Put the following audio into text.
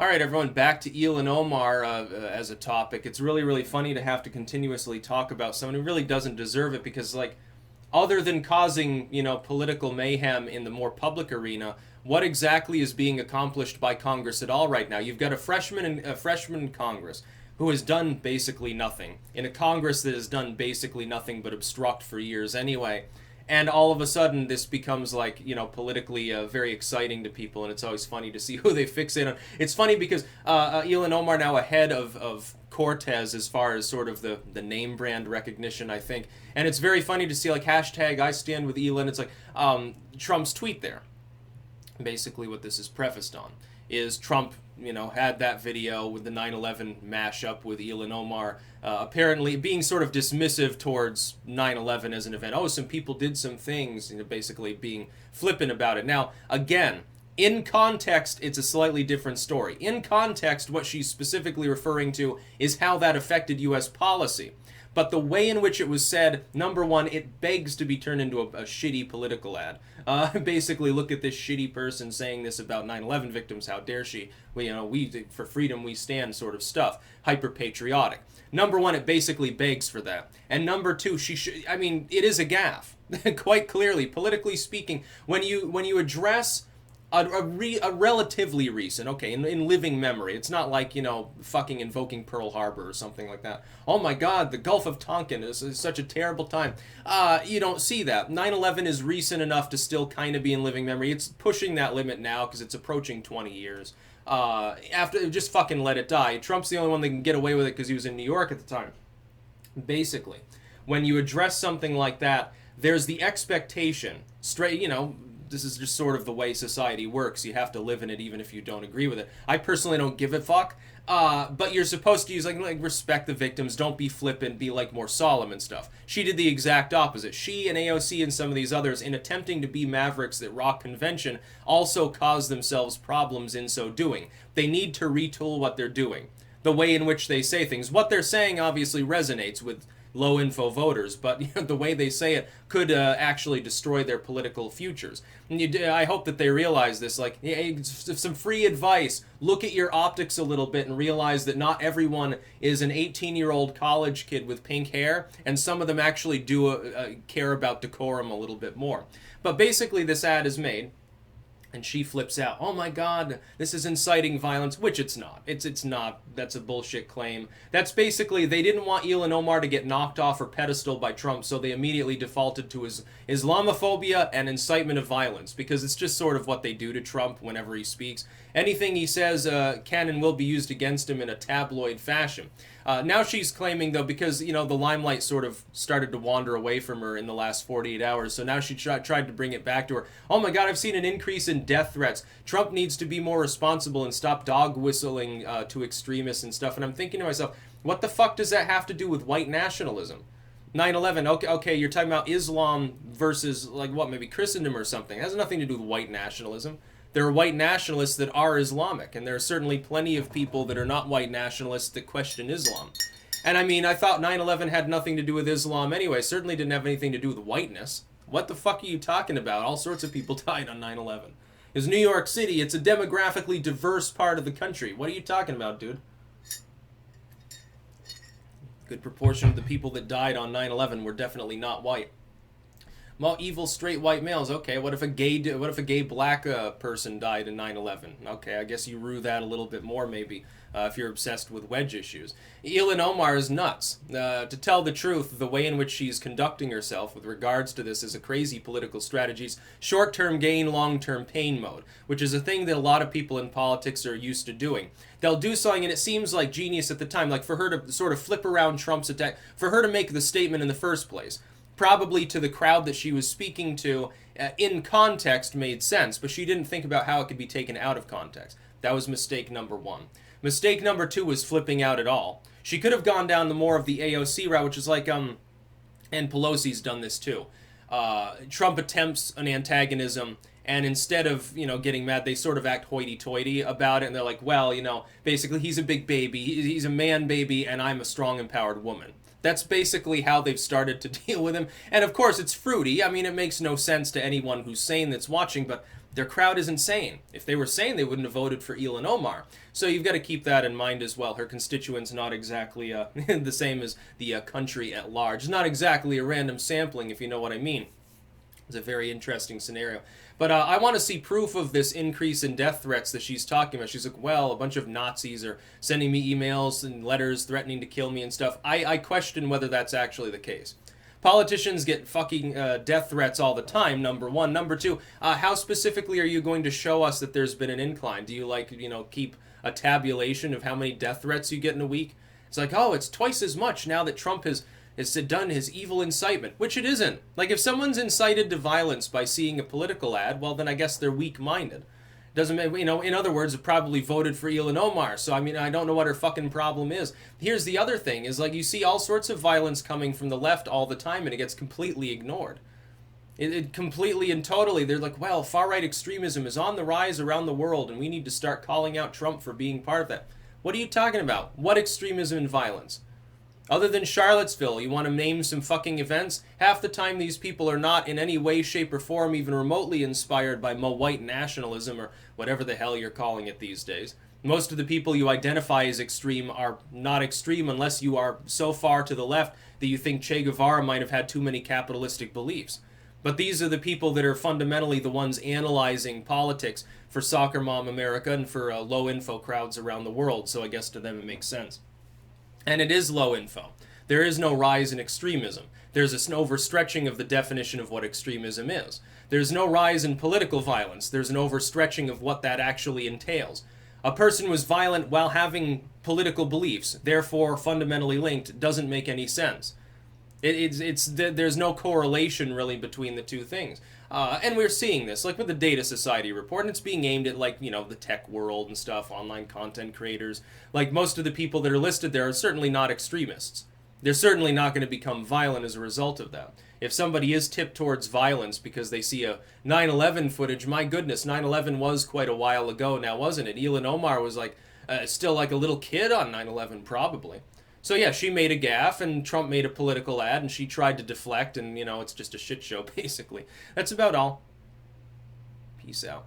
All right, everyone, back to Ilhan Omar as a topic. It's really, really funny to have to continuously talk about someone who really doesn't deserve it because, like, other than causing, political mayhem in the more public arena, what exactly is being accomplished by Congress at all right now? You've got a freshman in Congress who has done basically nothing in a Congress that has done basically nothing but obstruct for years anyway. And all of a sudden, this becomes like politically very exciting to people, and it's always funny to see who they fixate on. It's funny because Ilhan Omar now ahead of Cortez as far as sort of the name brand recognition, I think, and it's very funny to see like hashtag I stand with Elon. It's like Trump's tweet there. Basically, what this is prefaced on is Trump, had that video with the 9/11 mashup with Ilhan Omar, apparently being sort of dismissive towards 9/11 as an event. Oh, some people did some things, basically being flippant about it. Now, again, in context, it's a slightly different story. In context, what she's specifically referring to is how that affected U.S. policy. But the way in which it was said, number one, it begs to be turned into a shitty political ad. Basically, look at this shitty person saying this about 9/11 victims. How dare she? We for freedom we stand, sort of stuff. Hyper patriotic. Number one, it basically begs for that. And number two, it is a gaffe, quite clearly, politically speaking. When you address a relatively recent, okay, in living memory. It's not like, fucking invoking Pearl Harbor or something like that. Oh my god, the Gulf of Tonkin is such a terrible time. You don't see that. 9/11 is recent enough to still kind of be in living memory. It's pushing that limit now because it's approaching 20 years. After, just fucking let it die. Trump's the only one that can get away with it because he was in New York at the time. Basically, when you address something like that, there's the expectation, this is just sort of the way society works. You have to live in it even if you don't agree with it. I personally don't give a fuck. But you're supposed to use, like respect the victims, don't be flippant, be like more solemn and stuff. She did the exact opposite. She and AOC and some of these others, in attempting to be mavericks that rock convention, also caused themselves problems in so doing. They need to retool what they're doing. The way in which they say things. What they're saying obviously resonates with low info voters, but the way they say it could actually destroy their political futures. And I hope that they realize this. Like, some free advice: look at your optics a little bit and realize that not everyone is an 18-year-old college kid with pink hair, and some of them actually do care about decorum a little bit more. But basically, this ad is made. And she flips out. Oh my god, this is inciting violence, which it's not. It's not. That's a bullshit claim. That's basically, they didn't want Ilhan Omar to get knocked off her pedestal by Trump, so they immediately defaulted to his Islamophobia and incitement of violence, because it's just sort of what they do to Trump whenever he speaks. Anything he says can and will be used against him in a tabloid fashion. Now she's claiming, though, because, the limelight sort of started to wander away from her in the last 48 hours, so now she tried to bring it back to her. Oh my god, I've seen an increase in death threats. Trump needs to be more responsible and stop dog whistling to extremists and stuff. And I'm thinking to myself, what the fuck does that have to do with white nationalism? 9/11, okay, you're talking about Islam versus, like, what, maybe Christendom or something. It has nothing to do with white nationalism. There are white nationalists that are Islamic, and there are certainly plenty of people that are not white nationalists that question Islam. And I thought 9/11 had nothing to do with Islam anyway. Certainly didn't have anything to do with whiteness. What the fuck are you talking about? All sorts of people died on 9/11. It's New York City. It's a demographically diverse part of the country. What are you talking about, dude? Good proportion of the people that died on 9/11 were definitely not white. Well, evil straight white males. Okay, what if a gay black person died in 9/11? Okay, I guess you rue that a little bit more, maybe, if you're obsessed with wedge issues. Ilhan Omar is nuts. To tell the truth, the way in which she's conducting herself with regards to this is a crazy political strategy. Short-term gain, long-term pain mode, which is a thing that a lot of people in politics are used to doing. They'll do something, and it seems like genius at the time, like for her to sort of flip around Trump's attack, for her to make the statement in the first place. Probably to the crowd that she was speaking to, in context, made sense, but she didn't think about how it could be taken out of context. That was mistake number one. Mistake number two was flipping out at all. She could have gone down the more of the AOC route, which is like, and Pelosi's done this too. Trump attempts an antagonism, and instead of, getting mad, they sort of act hoity-toity about it, and they're like, well, basically he's a big baby, he's a man baby, and I'm a strong, empowered woman. That's basically how they've started to deal with him. And of course, it's fruity. It makes no sense to anyone who's sane that's watching, but Their crowd is insane. If they were sane, they wouldn't have voted for Ilhan Omar. So you've got to keep that in mind as well. Her constituents not exactly the same as the country at large. It's not exactly a random sampling, if you know what I mean. It's a very interesting scenario. But I want to see proof of this increase in death threats that she's talking about. She's like, well, a bunch of Nazis are sending me emails and letters threatening to kill me and stuff. I question whether that's actually the case. Politicians get fucking death threats all the time, number one. Number two, how specifically are you going to show us that there's been an incline? Do you, keep a tabulation of how many death threats you get in a week? It's like, oh, it's twice as much now that Trump has done his evil incitement, which it isn't. Like, if someone's incited to violence by seeing a political ad, well, then I guess they're weak-minded. Doesn't make, in other words, probably voted for Ilhan Omar. So, I don't know what her fucking problem is. Here's the other thing, is you see all sorts of violence coming from the left all the time, and it gets completely ignored. It completely and totally, they're like, well, far-right extremism is on the rise around the world, and we need to start calling out Trump for being part of that. What are you talking about? What extremism and violence? Other than Charlottesville, you want to name some fucking events? Half the time these people are not in any way, shape, or form even remotely inspired by white nationalism or whatever the hell you're calling it these days. Most of the people you identify as extreme are not extreme unless you are so far to the left that you think Che Guevara might have had too many capitalistic beliefs. But these are the people that are fundamentally the ones analyzing politics for Soccer Mom America and for low-info crowds around the world, so I guess to them it makes sense. And it is low info. There is no rise in extremism. There's an overstretching of the definition of what extremism is. There's no rise in political violence. There's an overstretching of what that actually entails. A person was violent while having political beliefs, therefore fundamentally linked, doesn't make any sense. There's no correlation really between the two things. And we're seeing this, like with the Data Society report, and it's being aimed at, the tech world and stuff, online content creators. Like, most of the people that are listed there are certainly not extremists. They're certainly not going to become violent as a result of that. If somebody is tipped towards violence because they see a 9/11 footage, my goodness, 9/11 was quite a while ago now, wasn't it? Ilhan Omar was still like a little kid on 9/11 probably. So yeah, she made a gaffe, and Trump made a political ad, and she tried to deflect, and, it's just a shit show, basically. That's about all. Peace out.